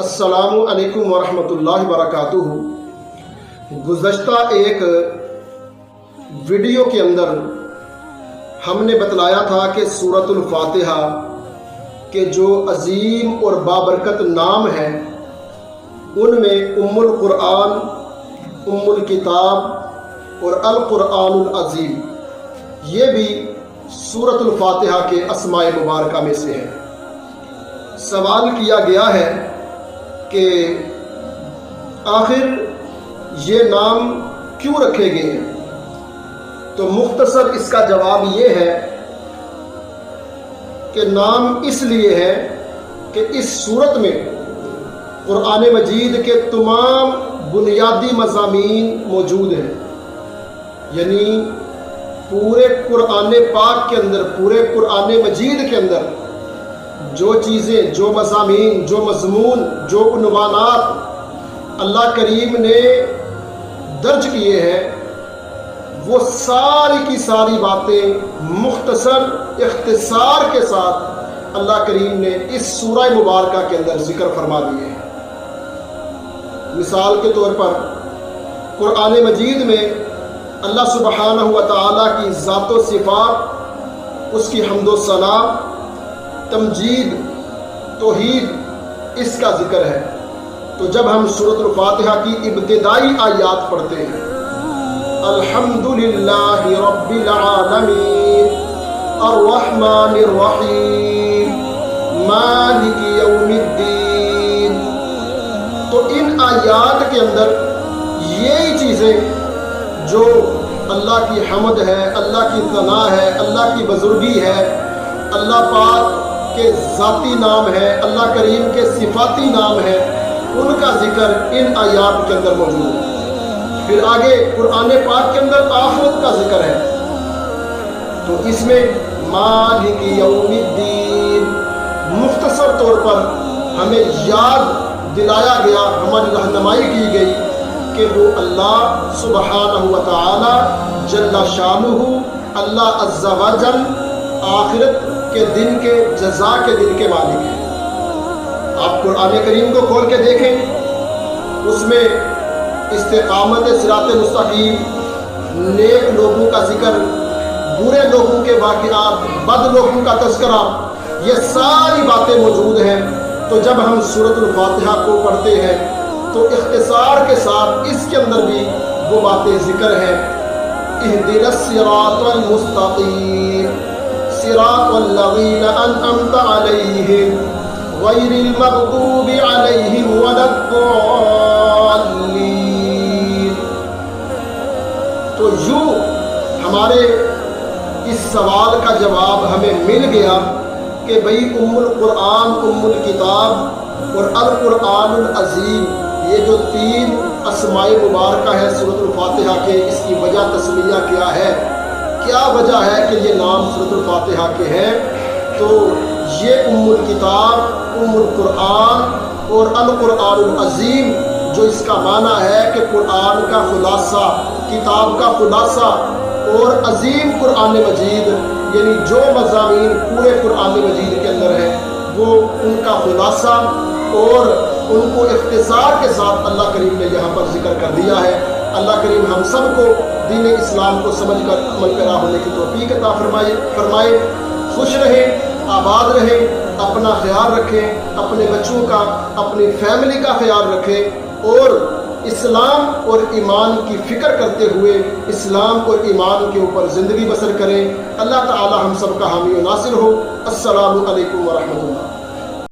السلام علیکم ورحمۃ اللہ وبرکاتہ۔ گزشتہ ایک ویڈیو کے اندر ہم نے بتلایا تھا کہ سورۃ الفاتحہ کے جو عظیم اور بابرکت نام ہیں ان میں ام القرآن، ام الکتاب اور القرآن العظیم یہ بھی سورۃ الفاتحہ کے اسماء مبارکہ میں سے ہے۔ سوال کیا گیا ہے کہ آخر یہ نام کیوں رکھے گئے ہیں، تو مختصر اس کا جواب یہ ہے کہ نام اس لیے ہے کہ اس سورت میں قرآن مجید کے تمام بنیادی مضامین موجود ہیں، یعنی پورے قرآن پاک کے اندر، پورے قرآن مجید کے اندر جو چیزیں، جو مضامین، جو مضمون، جو عنوانات اللہ کریم نے درج کیے ہیں وہ ساری کی ساری باتیں مختصر اختصار کے ساتھ اللہ کریم نے اس سورہ مبارکہ کے اندر ذکر فرما دیے ہیں۔ مثال کے طور پر قرآن مجید میں اللہ سبحانہ و تعالیٰ کی ذات و صفات، اس کی حمد و ثنا، تمجید، توحید، اس کا ذکر ہے۔ تو جب ہم سورۃ الفاتحہ کی ابتدائی آیات پڑھتے ہیں، الحمدللہ رب العالمین الرحمن الرحیم مالک یوم الدین، تو ان آیات کے اندر یہی چیزیں جو اللہ کی حمد ہے، اللہ کی ثنا ہے، اللہ کی بزرگی ہے، اللہ پاک کے ذاتی نام ہے، اللہ کریم کے صفاتی نام ہے، ان کا ذکر ان آیات کے اندر موجود ہے۔ پھر آگے قرآن پاک کے اندر آخرت کا ذکر ہے، تو اس میں مالک یوم الدین مختصر طور پر ہمیں یاد دلایا گیا، ہماری رہنمائی کی گئی کہ وہ اللہ سبحانہ و تعالی جل شانہ، اللہ عز و جل آخرت کے دن کے جزا کے دن کے مالک ہیں۔ آپ قرآن کریم کو کھول کے دیکھیں، اس میں استقامت صراط مستقیم، نیک لوگوں کا ذکر، برے لوگوں کے واقعات، بد لوگوں کا تذکرہ، یہ ساری باتیں موجود ہیں۔ تو جب ہم سورۃ الفاتحہ کو پڑھتے ہیں تو اختصار کے ساتھ اس کے اندر بھی وہ باتیں ذکر ہیں، اہدنا الصراط المستقیم صراط الذین انعمت علیہم غیر المغضوب علیہم ولا الضالین۔ تو یوں ہمارے اس سوال کا جواب ہمیں مل گیا کہ بھئی ام القرآن، ام الکتاب اور القرآن العظیم، یہ جو تین اسماء مبارکہ ہے سورۃ الفاتحہ کے، اس کی وجہ تسمیہ کیا ہے، کیا وجہ ہے کہ یہ نام سورۃ الفاتحہ کے ہیں؟ تو یہ ام الکتاب، ام القرآن اور القرآن العظیم، جو اس کا معنی ہے کہ قرآن کا خلاصہ، کتاب کا خلاصہ، اور عظیم قرآن مجید، یعنی جو مضامین پورے قرآن مجید کے اندر ہیں وہ ان کا خلاصہ اور ان کو اختصار کے ساتھ اللہ کریم نے یہاں پر ذکر کر دیا ہے۔ اللہ کریم ہم سب کو دین اسلام کو سمجھ کر عمل پیرا ہونے کی توفیق عطا فرمائے۔ خوش رہیں، آباد رہیں، اپنا خیال رکھیں، اپنے بچوں کا، اپنی فیملی کا خیال رکھیں، اور اسلام اور ایمان کی فکر کرتے ہوئے اسلام اور ایمان کے اوپر زندگی بسر کریں۔ اللہ تعالی ہم سب کا حامی و ناصر ہو۔ السلام علیکم ورحمۃ اللہ۔